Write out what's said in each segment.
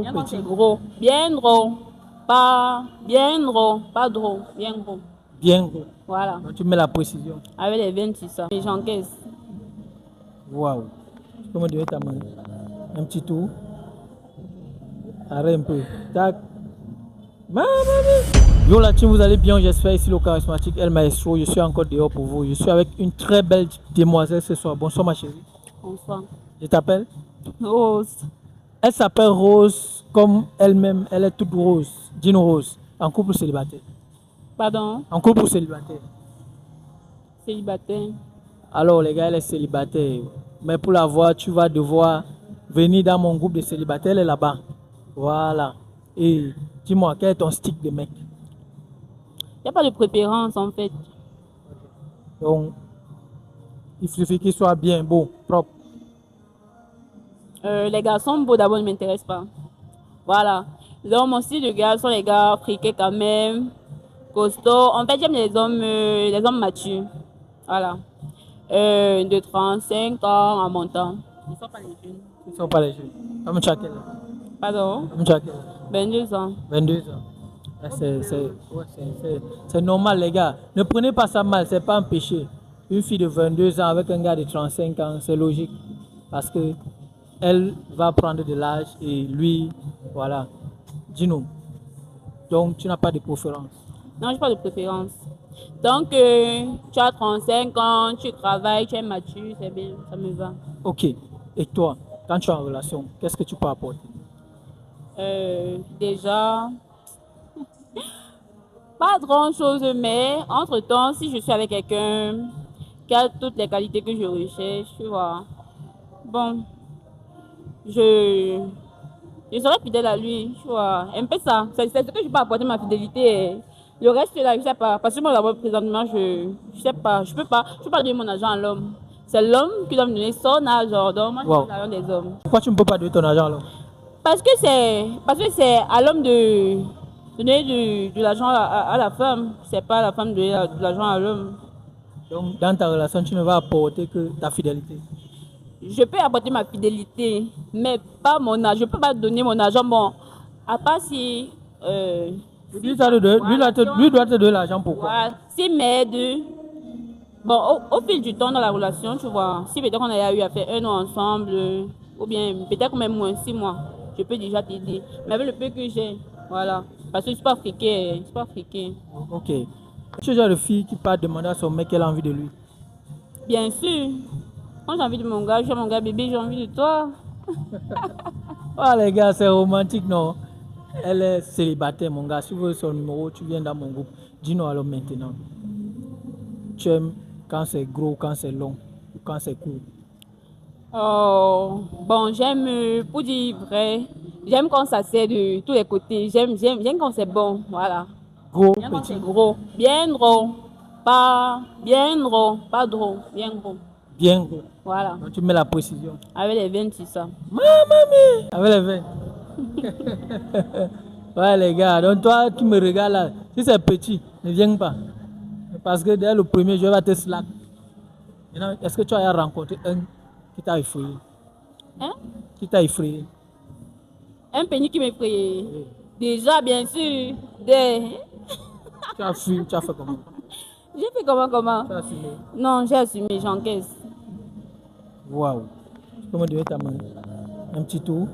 Bien quand Petit. c'est gros. Bien gros. Pas bien gros. Pas gros. Bien gros. Bien gros. Voilà. Donc tu mets la précision. Avec les 26 ça. Et j'encaisse. Waouh. Tu peux me donner ta main. Un petit tour. Arrête un peu. Tac. Maman. Yo la team, vous allez bien, j'espère. Ici le charismatique El Maestro. Je suis encore dehors pour vous. Je suis avec une très belle demoiselle ce soir. Bonsoir ma chérie. Bonsoir. Je t'appelle. Rose. Elle s'appelle Rose comme elle-même. Elle est toute rose. Dino Rose. En couple célibataire. Pardon. En couple célibataire. Célibataire. Alors les gars, elle est célibataire. Mais pour la voir, tu vas devoir venir dans mon groupe de célibataires. Elle est là-bas. Voilà. Et dis-moi, quel est ton stick de mec? Il n'y a pas de préférence en fait. Donc, il suffit qu'il soit bien beau, propre. Les garçons beaux d'abord ne m'intéressent pas. Voilà. Donc mon style de gars sont les gars friqués quand même. Costauds. En fait, j'aime les hommes matures. Voilà. De 35 ans à montant. Ils sont pas les jeunes. Ils ne sont pas les jeunes. Comme tu as quel âge? Pardon. Comme tu as quel âge? 22 ans. 22 ans. C'est normal, les gars. Ne prenez pas ça mal, c'est pas un péché. Une fille de 22 ans avec un gars de 35 ans, c'est logique. Parce que elle va prendre de l'âge et lui, voilà. Dis-nous. Donc, tu n'as pas de préférence. Non, j'ai pas de préférence. Tant que tu as 35 ans, tu travailles, tu es mature, c'est bien, ça me va. Ok. Et toi, quand tu es en relation, qu'est-ce que tu peux apporter? Déjà, pas grand-chose, mais entre-temps, si je suis avec quelqu'un qui a toutes les qualités que je recherche, tu vois, bon, je, je serai fidèle à lui, tu vois, un peu ça. C'est ce que je peux apporter ma fidélité. Le reste, là, je sais pas. Parce que moi, d'abord, présentement, je sais pas, je peux pas donner mon argent à l'homme. C'est l'homme qui doit me donner son argent. Donc, moi, je Wow. donne l'argent des hommes. Pourquoi tu ne peux pas donner ton argent alors? Parce que c'est à l'homme de donner de l'argent à la femme. C'est pas à la femme de donner de l'argent à l'homme. Donc, dans ta relation, tu ne vas apporter que ta fidélité. Je peux apporter ma fidélité, mais pas mon argent. Je peux pas donner mon argent. Bon, à part si. Lui doit te donner l'argent pourquoi? Voilà, s'il m'aide. Bon, au fil du temps dans la relation, tu vois, si peut-être on a eu à faire un an ensemble, ou bien peut-être même moins 6 mois, je peux déjà t'aider. Mais avec le peu que j'ai, voilà. Parce que je suis pas friqué, je suis pas friqué. Ok. Tu es le genre de fille qui part demander à son mec qu'elle a envie de lui. Bien sûr, quand j'ai envie de mon gars, je dis à mon gars, bébé, j'ai envie de toi. Ah les gars, c'est romantique, non? Elle est célibataire, mon gars. Si vous voulez son numéro, tu viens dans mon groupe. Dis-nous alors maintenant. Tu aimes quand c'est gros, quand c'est long, ou quand c'est court. Oh, bon, j'aime, pour dire vrai, j'aime quand ça sert de tous les côtés. J'aime quand c'est bon, voilà. Gros, Bien quand petit. c'est gros, bien gros, pas bien gros, pas gros, bien gros. Bien gros. Voilà. Donc tu mets la précision. Avec les 26 ça. Mamie! Avec les veines. Ouais les gars, donc toi qui me regardes là, si c'est petit, ne viens pas. Parce que dès le premier, je vais te slack. Maintenant, est-ce que tu as rencontré un qui t'a effrayé? Hein? Qui t'a effrayé? Un pénis qui m'effraie. Oui. Déjà, bien sûr. Des... Tu as fui, tu as fait comment? J'ai fait comment? Tu as assumé. Non, j'ai assumé, j'encaisse. Waouh. Tu peux me donner ta main? Un petit tour.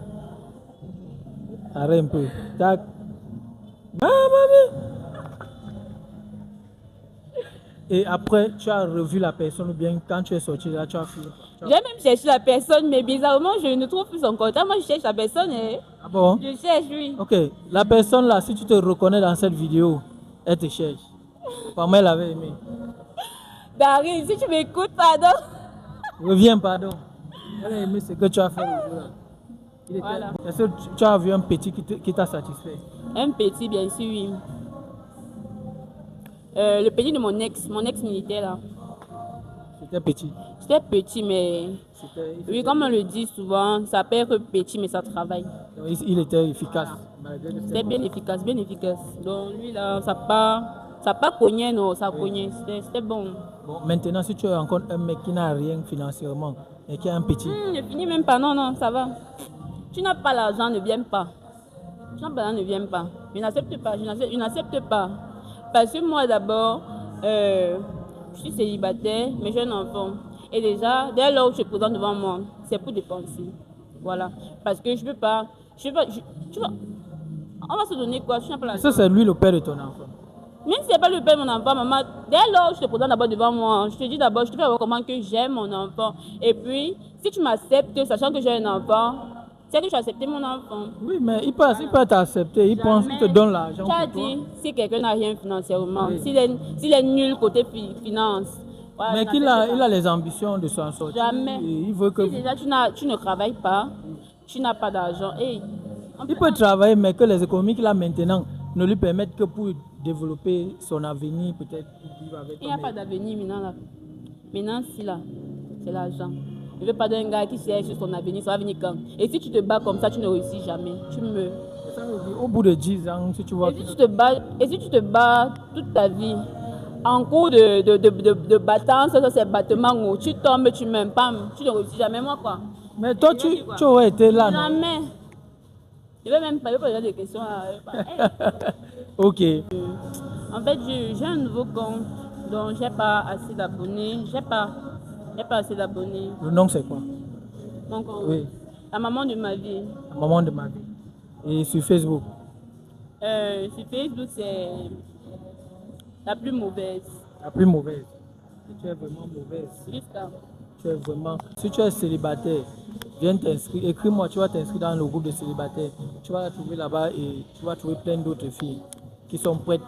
Arrête un peu. Tac. Mamie. Et après, tu as revu la personne ou bien quand tu es sorti là, tu as fui. J'ai même cherché la personne, mais bizarrement, je ne trouve plus son contact. Moi, je cherche la personne et Ah bon? je cherche, oui. Ok. La personne là, si tu te reconnais dans cette vidéo, elle te cherche. Comment elle avait aimé? Dari, si tu m'écoutes, pardon. Reviens, pardon. Elle a aimé ce que tu as fait le jour là. Voilà. Est-ce que tu as vu un petit qui t'a satisfait? Un petit, bien sûr, oui. Le petit de mon ex militaire là. C'était petit. C'était petit, mais oui, comme on le dit souvent, ça peut être petit, mais ça travaille. Il était efficace. Malgré que C'était bien efficace, bien efficace. Donc lui là, ça pas cogné, non, ça cognait. C'était bon. Bon, maintenant, si tu rencontres un mec qui n'a rien financièrement et qui a un petit, Ne finis même pas, non, non, ça va. Tu n'as pas l'argent, ne viens pas. Jean-Bernard ne vient pas. Je n'accepte pas. Je n'accepte pas. Parce que moi, d'abord, je suis célibataire, mais j'ai un enfant. Et déjà, dès lors où je suis présente devant moi, c'est pour dépenser. Voilà. Parce que je peux pas. Tu vois, on va se donner quoi? Je n'ai pas Ça, l'argent. c'est lui le père de ton enfant. Même si ce n'est pas le père de mon enfant, maman, dès lors où je te présente d'abord devant moi, je te dis d'abord, je te fais voir comment que j'aime mon enfant. Et puis, si tu m'acceptes, sachant que j'ai un enfant, c'est que tu as accepté mon enfant. Oui, mais il peut t'accepter, il pense qu'il te donne l'argent Tu as pour toi. dit, si quelqu'un n'a rien financièrement, Oui. s'il est nul côté finance, voilà, Mais je qu'il n'accepte il pas. a les ambitions de s'en sortir. Jamais. Et il veut que Si déjà tu ne travailles pas, tu n'as pas d'argent. Hey, il peut travailler, mais que les économies qu'il a maintenant ne lui permettent que pour développer son avenir, peut-être pour vivre avec il n'y a toi. pas d'avenir maintenant là. Maintenant, si là, c'est l'argent. Je ne veux pas d'un gars qui sait sur son avenir, ça va venir quand. Et si tu te bats comme ça, tu ne réussis jamais. Tu meurs. Ça veut dire, au bout de 10 ans, si tu vois Et si tu te bats toute ta vie, en cours de battance, ça c'est battement où tu tombes, tu meurs, pam, tu ne réussis jamais, moi quoi. mais toi, Tu vas dire quoi? tu aurais été là, non? Jamais. Je ne vais même pas poser des questions. Hey. Ok. En fait, j'ai un nouveau compte, donc j'ai pas assez d'abonnés. J'ai pas assez d'abonnés. Le nom, c'est quoi? Mon compte. Oui, La maman de ma vie. la maman de ma vie. Et sur Facebook, Sur Facebook, c'est la plus mauvaise. la plus mauvaise. Si tu es vraiment mauvaise, Jusqu'à. tu es vraiment. Si tu es célibataire, viens t'inscrire. Écris-moi, tu vas t'inscrire dans le groupe de célibataires. Tu vas la trouver là-bas et tu vas trouver plein d'autres filles qui sont prêtes.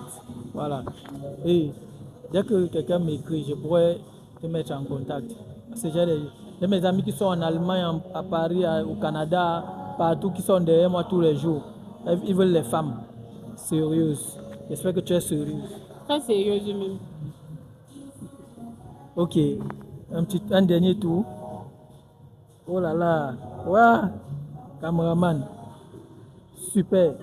Voilà. Et dès que quelqu'un m'écrit, je pourrais te mettre en contact. Parce que j'ai mes amis qui sont en Allemagne, à Paris, au Canada, partout, qui sont derrière moi tous les jours. Ils veulent les femmes sérieuses. J'espère que tu es sérieuse. Très sérieuse même. Ok. Un dernier tour. Oh là là. Ouais. Cameraman. Super.